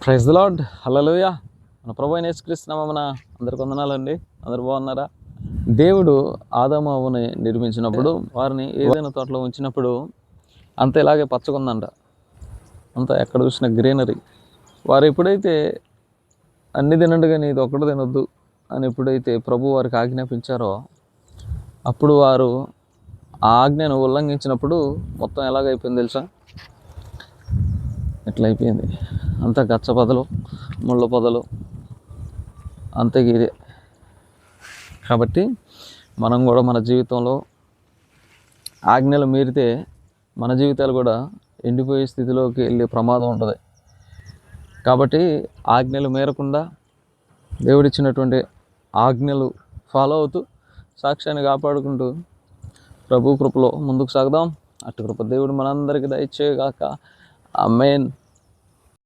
Praise the lord. హల్లెలూయా. మన ప్రభు అయిన యేసుక్రీస్తు నామమున అందరికి వందనాలండి. అందరు బాగున్నారా? దేవుడు ఆదాము అవ్వని నిర్మించినప్పుడు వారిని ఏదైనా తోటలో ఉంచినప్పుడు అంత ఇలాగే పచ్చగుందంట. అంతా ఎక్కడ చూసిన గ్రీనరీ. వారు ఎప్పుడైతే అన్ని తినండి కానీ ఇది ఒక్కటి తినొద్దు అని ఎప్పుడైతే ప్రభు వారికి ఆజ్ఞాపించారో అప్పుడు వారు ఆ ఆజ్ఞను ఉల్లంఘించినప్పుడు మొత్తం ఎలాగైపోయింది తెలుసా? ఇట్లా అయిపోయింది. అంతా గచ్చ పొదలు, ముళ్ళ పొదలు, అంతే ఇదే. కాబట్టి మనం కూడా మన జీవితంలో ఆజ్ఞలు మీరితే మన జీవితాలు కూడా ఎండిపోయే స్థితిలోకి వెళ్ళే ప్రమాదం ఉంటుంది. కాబట్టి ఆజ్ఞలు మేరకుండా దేవుడిచ్చినటువంటి ఆజ్ఞలు ఫాలో అవుతూ సాక్ష్యాన్ని కాపాడుకుంటూ ప్రభు కృపలో ముందుకు సాగుదాం. అటు కృప దేవుడు మనందరికీ దయచేయగాక. ఆమేన్.